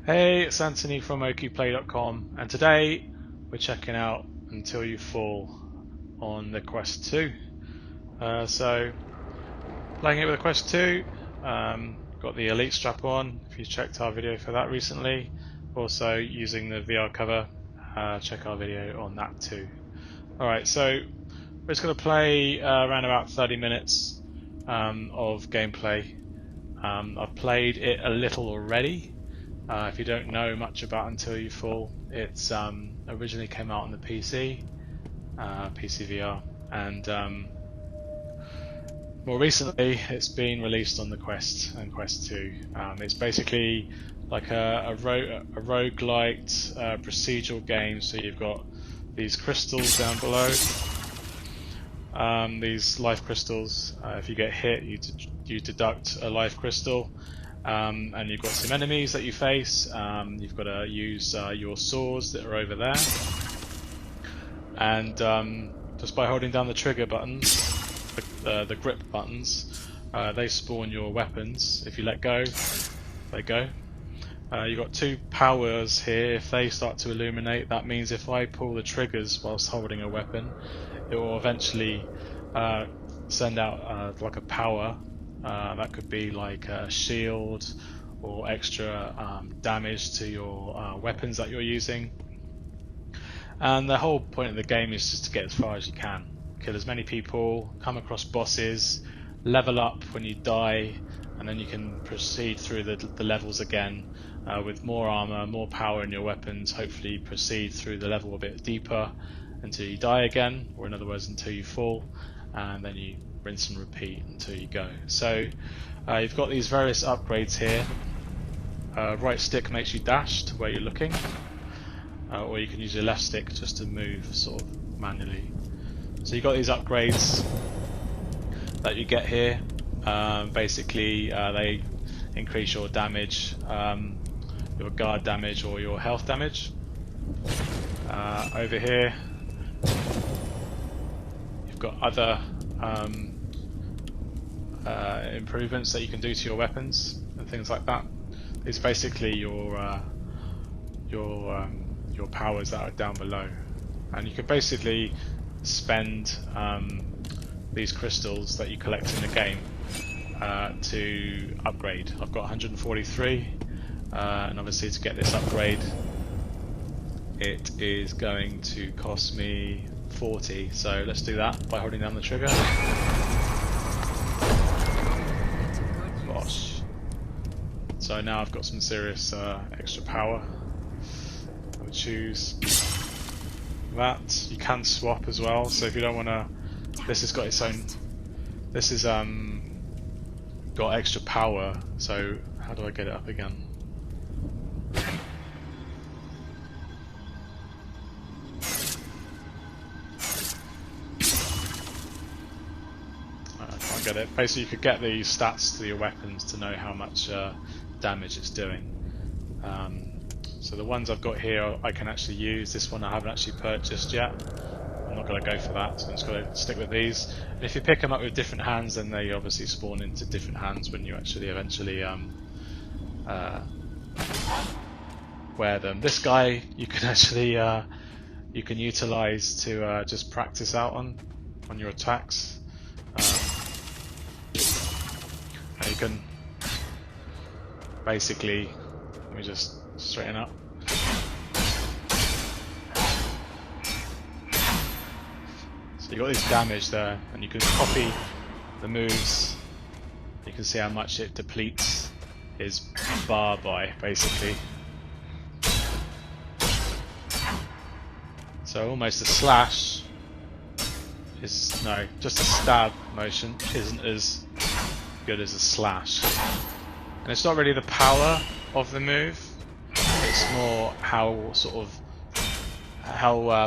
Hey, it's Anthony from OQPlay.com, and today we're checking out Until You Fall on the Quest 2. So, playing it with the Quest 2, got the Elite strap on, if you checked our video for that recently. Also using the VR cover, check our video on that too. Alright, so we're just going to play around about 30 minutes of gameplay. I've played it a little already. If you don't know much about Until You Fall, it's originally came out on the PC, PC VR, and more recently it's been released on the Quest and Quest 2. It's basically like a roguelite procedural game, so you've got these crystals down below, these life crystals. If you get hit, you deduct a life crystal. And you've got some enemies that you face. You've got to use your swords that are over there, and just by holding down the trigger buttons, the grip buttons, they spawn your weapons. If you let go, they go. You've got two powers here. If they start to illuminate, that means if I pull the triggers whilst holding a weapon, it will eventually send out like a power. That could be like a shield or extra damage to your weapons that you're using. And the whole point of the game is just to get as far as you can. Kill as many people, come across bosses, level up when you die, and then you can proceed through the levels again with more armor, more power in your weapons, hopefully proceed through the level a bit deeper until you die again, or in other words until you fall, and then you rinse and repeat until you go. So you've got these various upgrades here. Right stick makes you dash to where you're looking, or you can use your left stick just to move sort of manually. So you've got these upgrades that you get here. Basically they increase your damage, your guard damage or your health damage. Over here you've got other improvements that you can do to your weapons and things like that. It's basically your powers that are down below, and you can basically spend these crystals that you collect in the game to upgrade. I've got 143, and obviously to get this upgrade it is going to cost me 40, so let's do that by holding down the trigger. Gosh. So now I've got some serious extra power. I would choose that. You can swap as well, so if you don't want to, this has got its own, this is got extra power, so how do I get it up again? Get it. Basically you could get the stats to your weapons to know how much damage it's doing. So the ones I've got here I can actually use. This one I haven't actually purchased yet. I'm not going to go for that, so I'm just going to stick with these. And if you pick them up with different hands, then they obviously spawn into different hands when you actually eventually wear them. This guy you can actually you can utilize to just practice out on your attacks. You can basically, let me just straighten up. So you got this damage there, and you can copy the moves. You can see how much it depletes his bar by, basically. So almost a slash is, no, just a stab motion isn't as good as a slash. And it's not really the power of the move, it's more how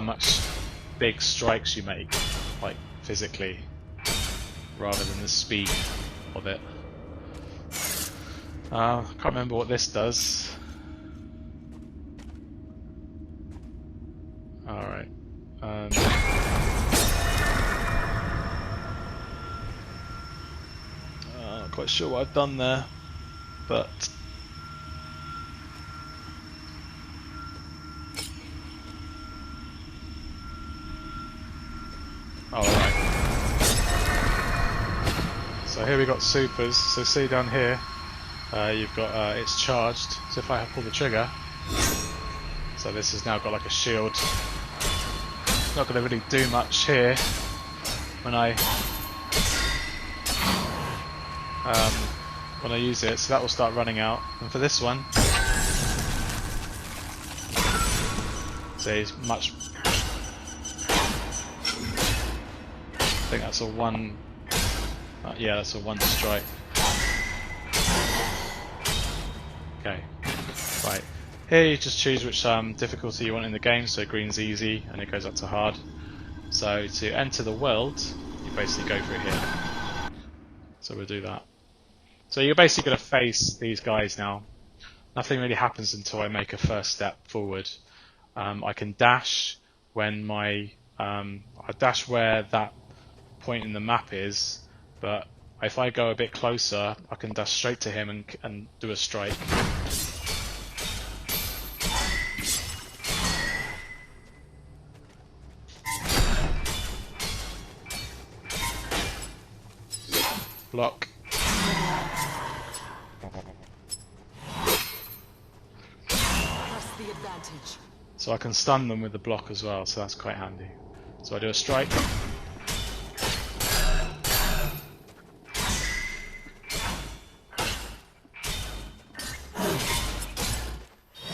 much big strikes you make, like physically, rather than the speed of it. I can't remember what this does. Alright. Not quite sure what I've done there, but here we got supers. So see down here, you've got it's charged. So if I pull the trigger, so this has now got like a shield. Not going to really do much here when I use it. So that will start running out. And for this one, see, it's much. I think that's a one. Yeah, that's a one strike. Okay, right. Here you just choose which difficulty you want in the game. So green's easy, and it goes up to hard. So to enter the world, you basically go for it here. So we'll do that. So you're basically going to face these guys now. Nothing really happens until I make a first step forward. I can dash when I dash where that point in the map is, but if I go a bit closer, I can dash straight to him and do a strike. Block. So I can stun them with the block as well, so that's quite handy. So I do a strike.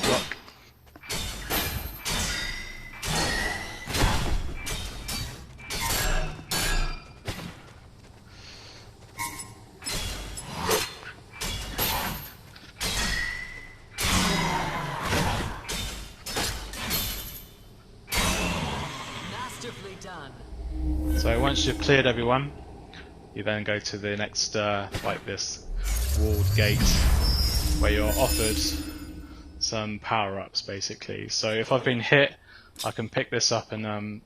Block. So once you've cleared everyone, you then go to the next, like this walled gate, where you're offered some power-ups basically. So if I've been hit, I can pick this up and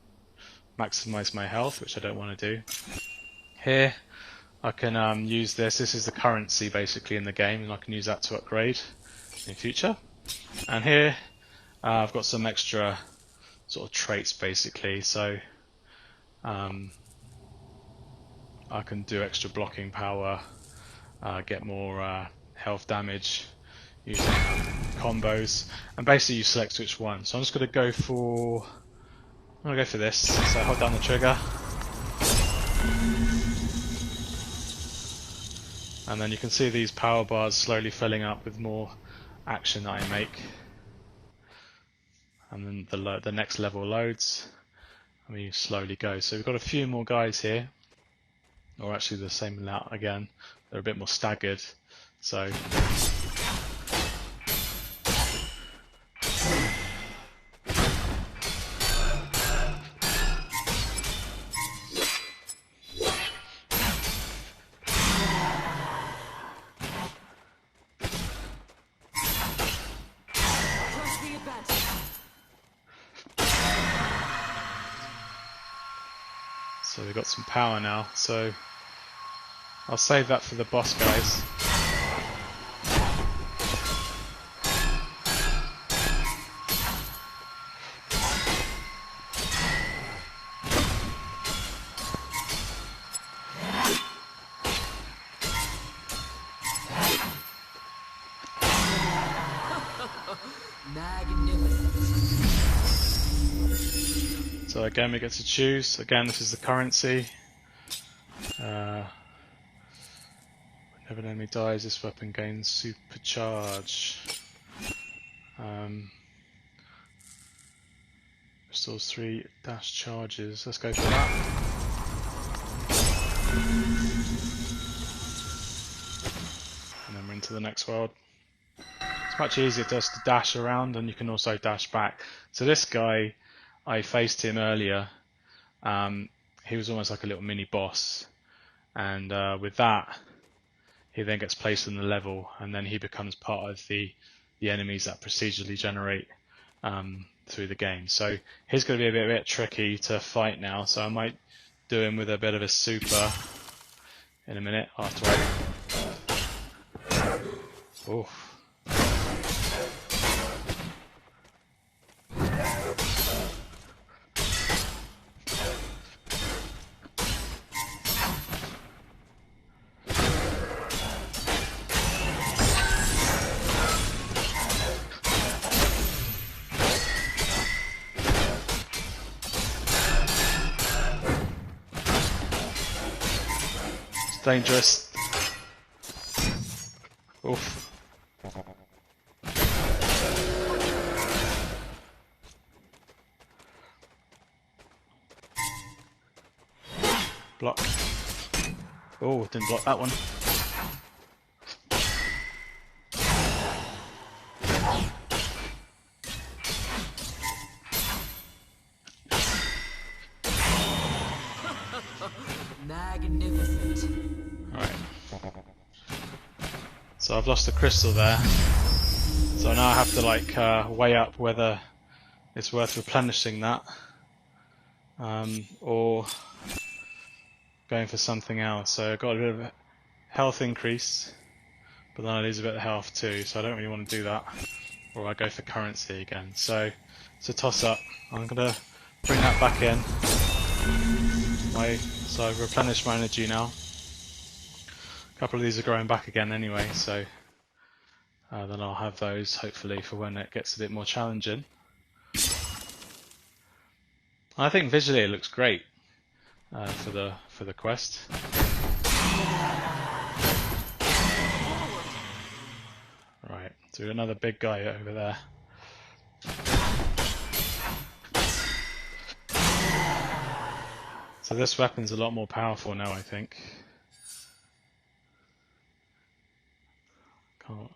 maximize my health, which I don't want to do. Here, I can use this. This is the currency basically in the game, and I can use that to upgrade in future. And here, I've got some extra sort of traits basically. So I can do extra blocking power, get more health damage using combos, and basically you select which one. So I'm just going to go for this. So I hold down the trigger, and then you can see these power bars slowly filling up with more action that I make, and then the next level loads. And we slowly go. So we've got a few more guys here, or actually the same amount again. They're a bit more staggered. So So we've got some power now, so I'll save that for the boss guys. So again we get to choose. Again, this is the currency. Whenever an enemy dies, this weapon gains supercharge. Restores 3 dash charges. Let's go for that. And then we're into the next world. It's much easier just to dash around, and you can also dash back. So this guy, I faced him earlier. He was almost like a little mini boss, and with that he then gets placed in the level, and then he becomes part of the enemies that procedurally generate through the game. So he's going to be a bit tricky to fight now, so I might do him with a bit of a super in a minute after I... Oh. dangerous. Oof. Block. Oh, didn't block that one. Magnificent. Alright. So I've lost a crystal there. So now I have to like weigh up whether it's worth replenishing that. Or going for something else. So I've got a bit of a health increase, but then I lose a bit of health too, so I don't really want to do that. Or I go for currency again. So it's a toss up. I'm gonna bring that back in. So I've replenished my energy now. A couple of these are growing back again anyway, so then I'll have those hopefully for when it gets a bit more challenging. I think visually it looks great for the quest. Right, so we've got another big guy over there. So this weapon's a lot more powerful now, I think. Can't.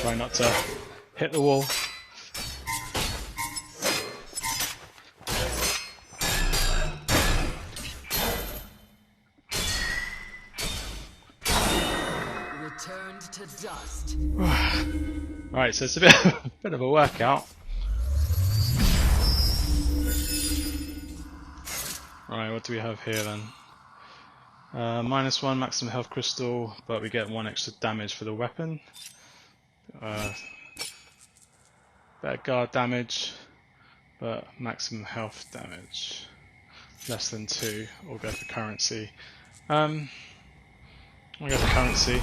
Try not to hit the wall. Returned to dust. Right, so it's a bit of a workout. Right, what do we have here then? -1 maximum health crystal, but we get 1 extra damage for the weapon. Better guard damage, but maximum health damage less than 2. Or go for currency. I'll go for currency.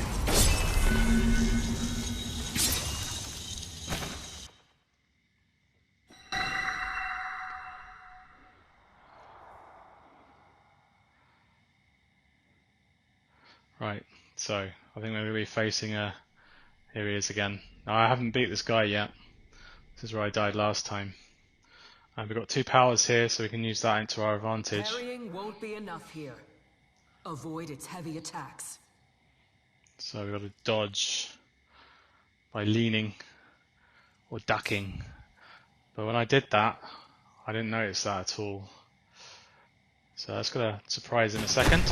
Right, so I think we're going to be facing a... Here he is again. Now I haven't beat this guy yet. This is where I died last time. And we've got 2 powers here, so we can use that into our advantage. Parrying won't be enough here. Avoid its heavy attacks. So we've got to dodge by leaning or ducking. But when I did that, I didn't notice that at all. So that's got a surprise in a second.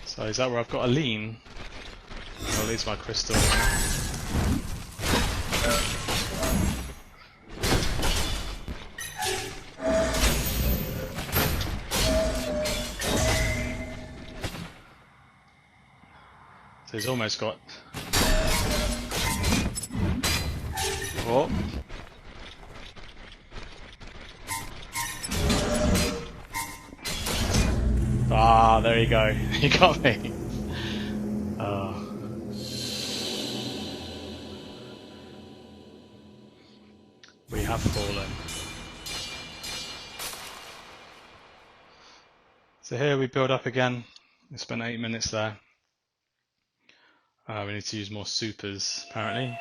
So is that where I've got a lean? I'll lose my crystal. So he's almost got... Oh! Ah, there you go. You got me. Oh. We have fallen. So here we build up again. We spent 8 minutes there. We need to use more supers, apparently.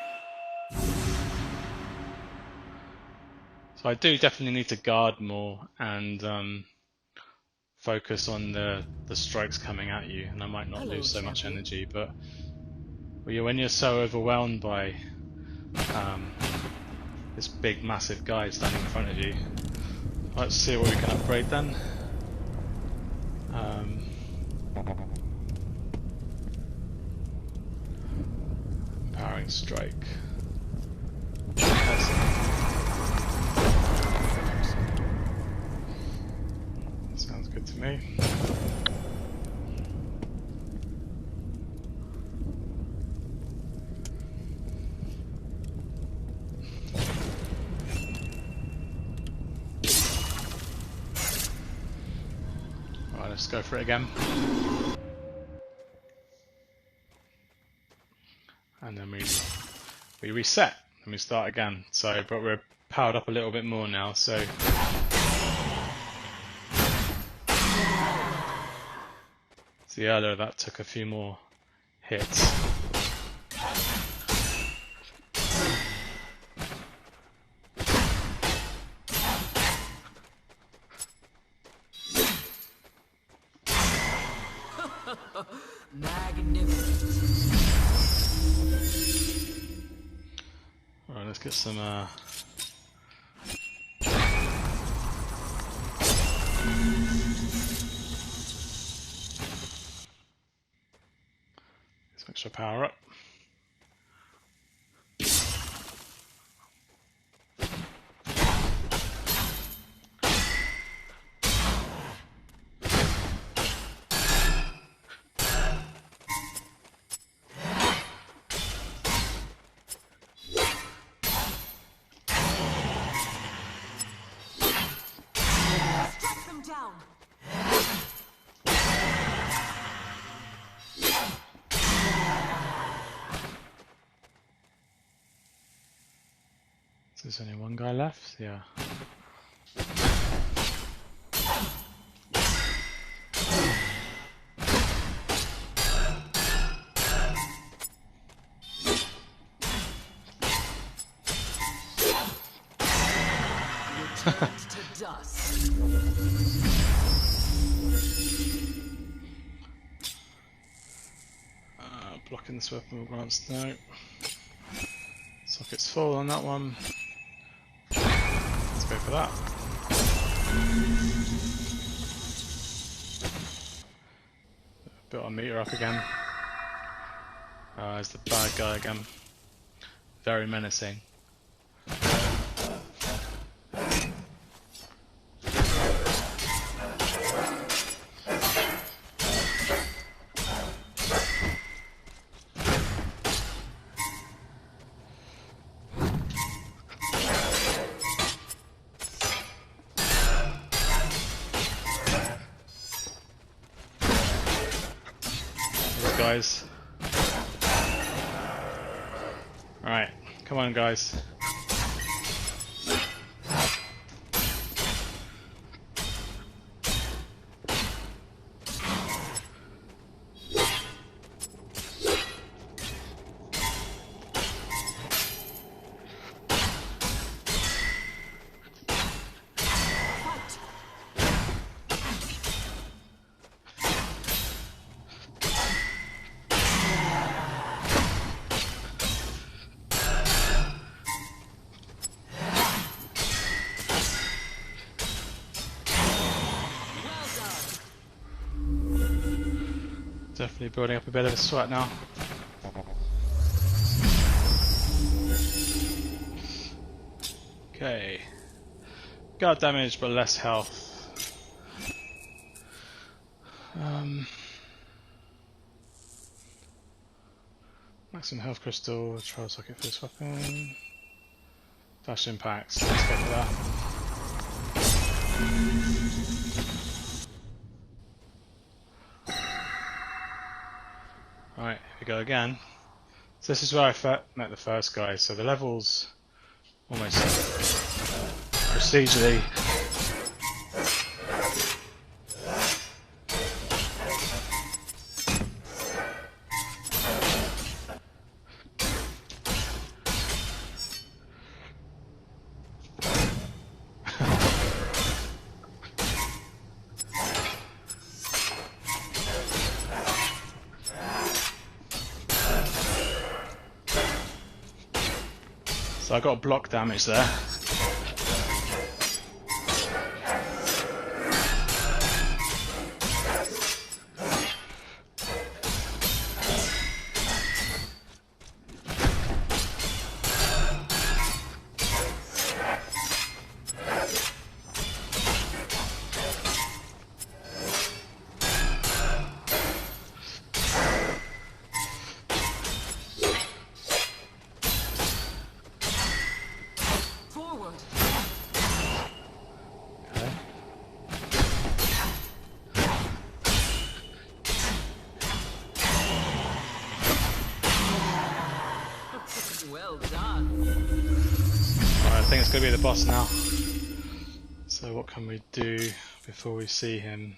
So I do definitely need to guard more and focus on the strikes coming at you, and I might not lose so much energy, but when you're so overwhelmed by this big massive guy standing in front of you. Let's see what we can upgrade then. Empowering strike. Sounds good to me. Right, let's go for it again. And then we reset and we start again. So, but we're powered up a little bit more now. So, see earlier that took a few more hits. Magnificent. Alright, let's get some some extra power up. Strike them down. So there's only one guy left, yeah. Returned to dust. Blocking this weapon will grants no. Socket's full on that one. Let's go for that. Built our meter up again. There's the bad guy again. Very menacing. Guys. Alright, come on guys. Definitely building up a bit of a sweat now. Okay. Got damage but less health. Maximum health crystal, trial socket for this weapon. Flash impacts, let's go for that. Right, here we go again. So this is where I met the first guy, so the level's almost procedurally So I got block damage there. Well done. Alright, I think it's going to be the boss now. So what can we do before we see him?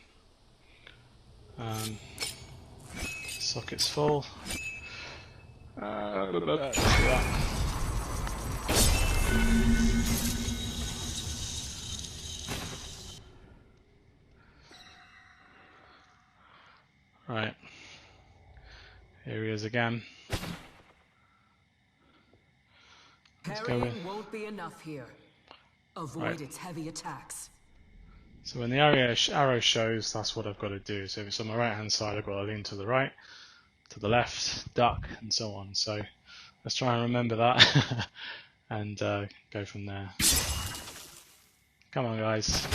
Socket's full. Let's do that. Right. Here he is again. Parrying won't be enough here. Avoid Right. its heavy attacks. So when the arrow shows, that's what I've got to do. So if it's on my right hand side, I've got to lean to the right, to the left, duck, and so on. So let's try and remember that and go from there. Come on, guys.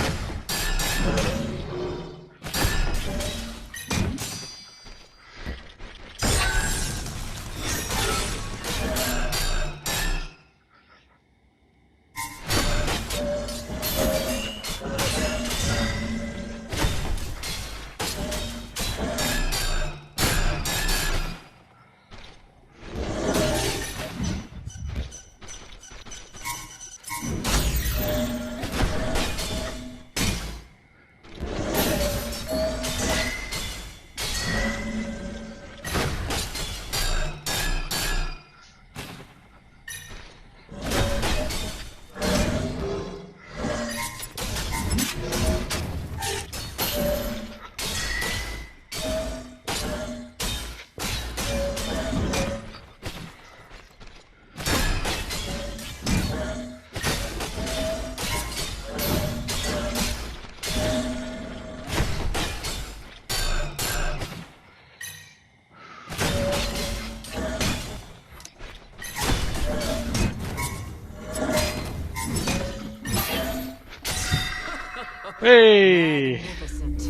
Hey! Magnificent.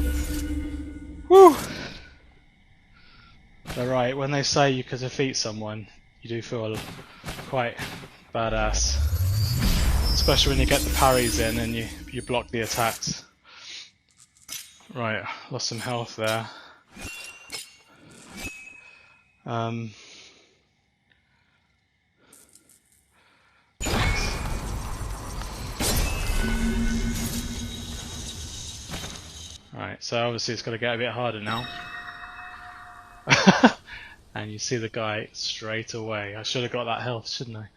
Woo! They're right, when they say you could defeat someone, you do feel quite badass. Especially when you get the parries in and you block the attacks. Right, lost some health there. Right, so obviously it's got to get a bit harder now. And you see the guy straight away. I should have got that health, shouldn't I?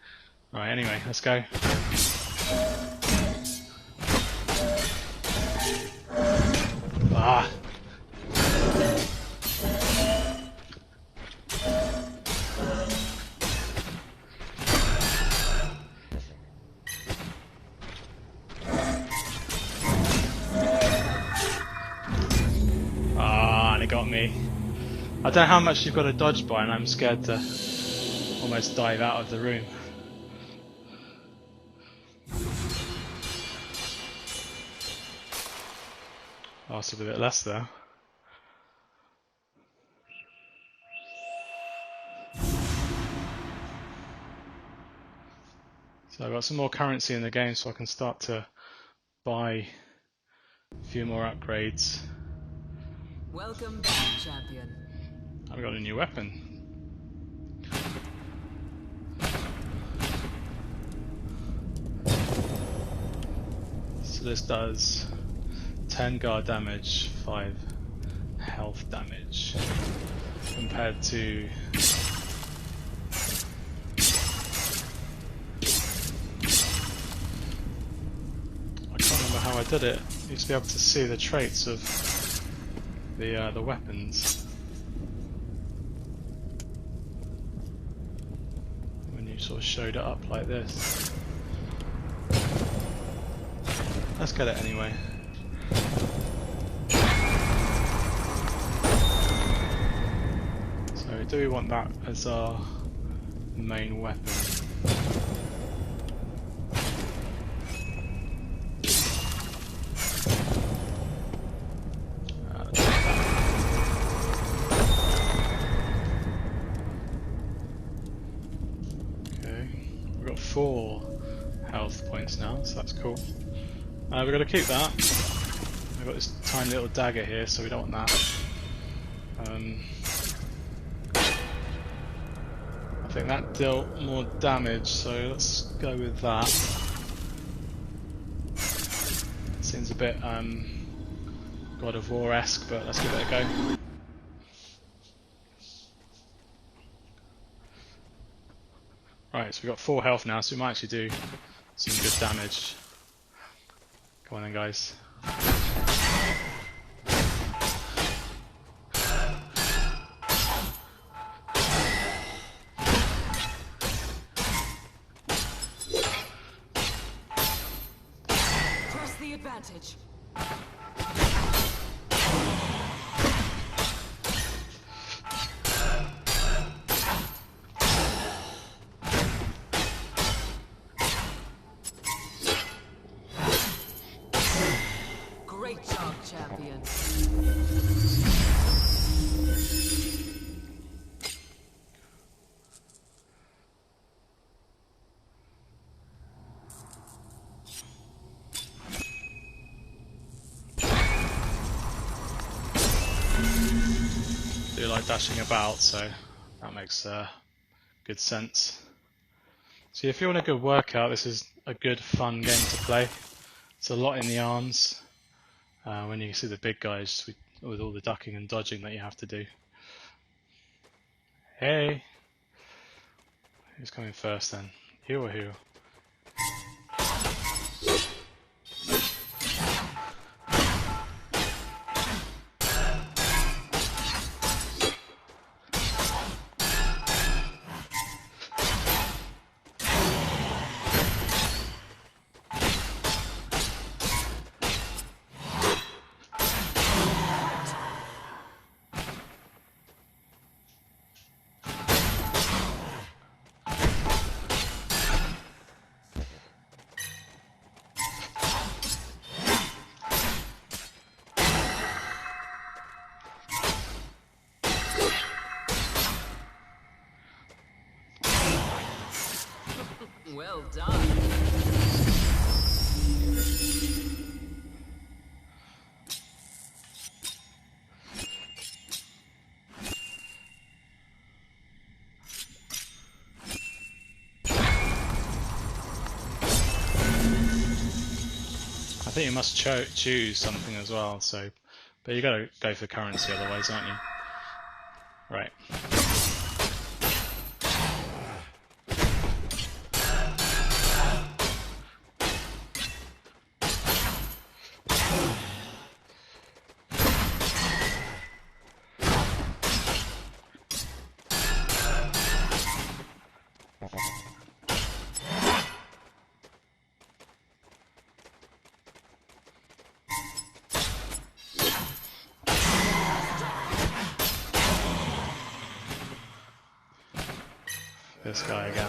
Right, anyway, let's go. Ah! Ah, and it got me. I don't know how much you've got to dodge by, and I'm scared to almost dive out of the room. Lasted a bit less there. So I've got some more currency in the game, so I can start to buy a few more upgrades. Welcome back, champion. I've got a new weapon. So this does 10 guard damage, 5 health damage, compared to I can't remember how I did it. I used to be able to see the traits of the weapons when you sort of showed it up like this. Let's get it anyway. So do we want that as our main weapon? Okay, we've got 4 health points now, so that's cool. We've got to keep that. We've got this tiny little dagger here, so we don't want that. I think that dealt more damage, so let's go with that. Seems a bit God of War-esque, but let's give it a go. Right, so we've got 4 health now, so we might actually do some good damage. Come on then, guys. Press the advantage. Great job, champion. Do like dashing about, so that makes good sense. So if you want a good workout, this is a good fun game to play. It's a lot in the arms when you see the big guys with all the ducking and dodging that you have to do. Hey! Who's coming first then? You or who? Well done. I think you must choose something as well, so but you gotta go for currency otherwise, aren't you? Right. This guy again.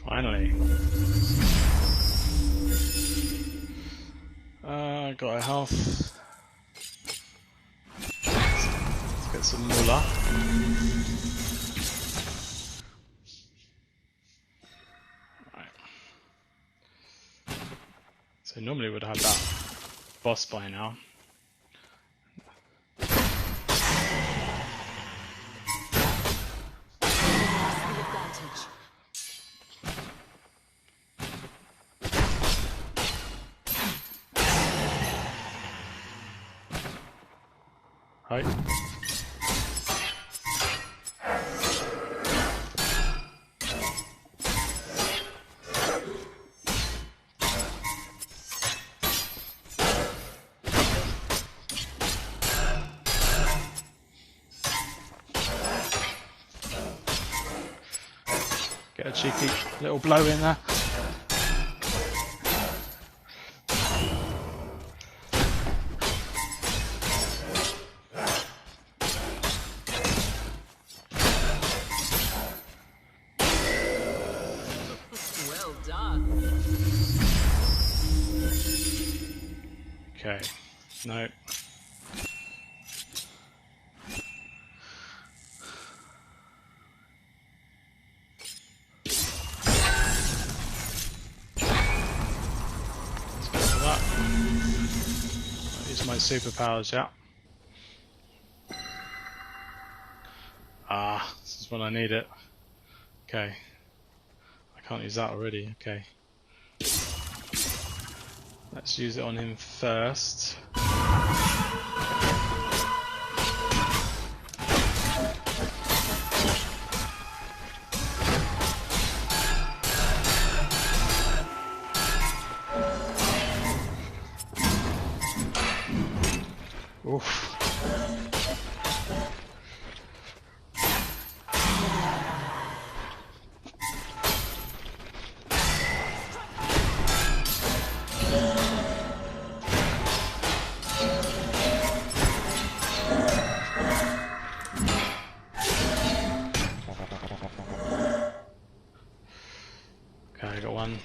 Finally. Got a health. Let's get some moolah. Right. So normally would have that boss by now. Hi. Get a cheeky little blow in there. Well done. Okay, no. Use my superpowers, yeah. Ah, this is when I need it. Okay. I can't use that already, okay. Let's use it on him first. Oof. Okay, I got one.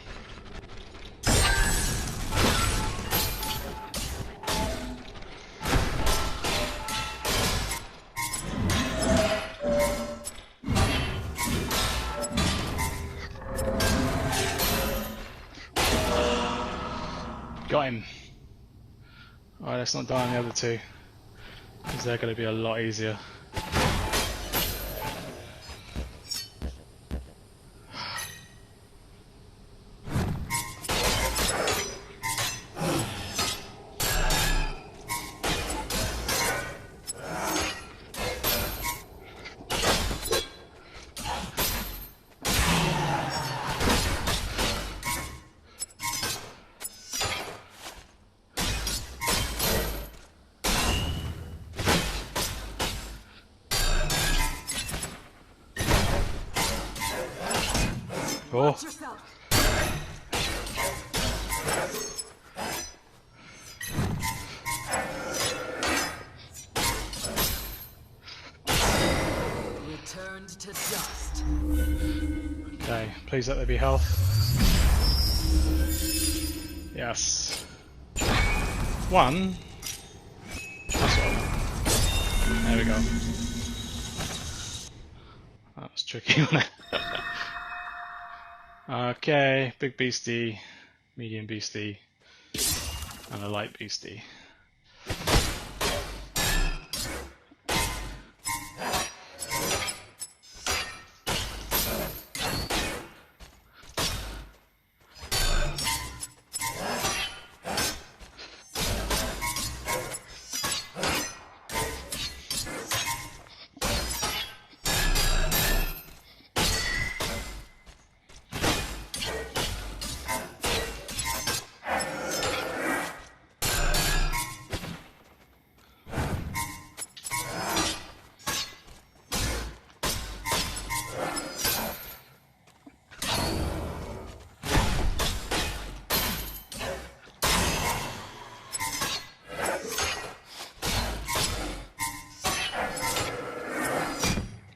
Got him. Alright, let's not die on the other two, because they're going to be a lot easier. Oh. Watch yourself. Returned to dust. Okay, please let there be health. Yes. One. That's all. There we go. That was tricky, wasn't it? Okay, big beastie, medium beastie, and a light beastie.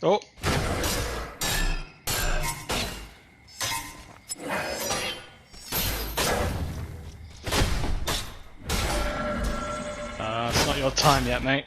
Oh! It's not your time yet, mate.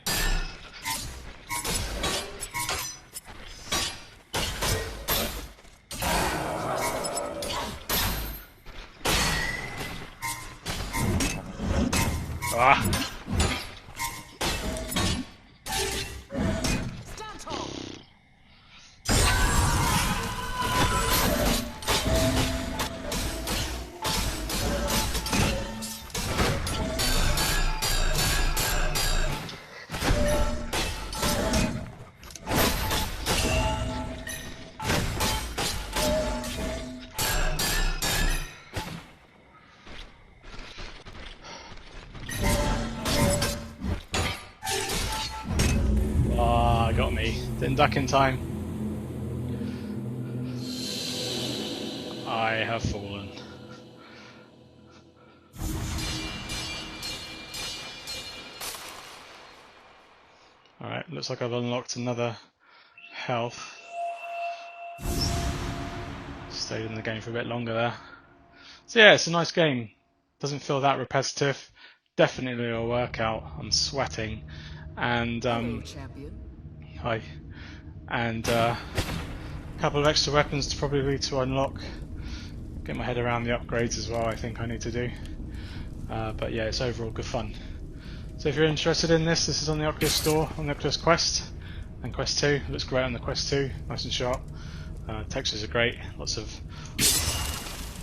got me. Didn't duck in time. I have fallen. Alright, looks like I've unlocked another health. Stayed in the game for a bit longer there. So yeah, it's a nice game. Doesn't feel that repetitive. Definitely a workout. I'm sweating. And Hello, champion. hi. And a couple of extra weapons to probably to unlock. Get my head around the upgrades as well, I think I need to do. But yeah, it's overall good fun. So if you're interested in this, this is on the Oculus Store, on the Oculus Quest and Quest 2. It looks great on the Quest 2, nice and sharp. Textures are great, lots of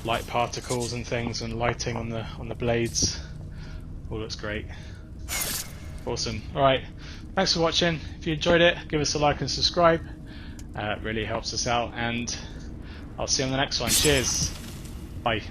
light particles and things, and lighting on the blades. All looks great. Awesome. Alright, thanks for watching. If you enjoyed it, give us a like and subscribe. It really helps us out, and I'll see you on the next one. Cheers. Bye.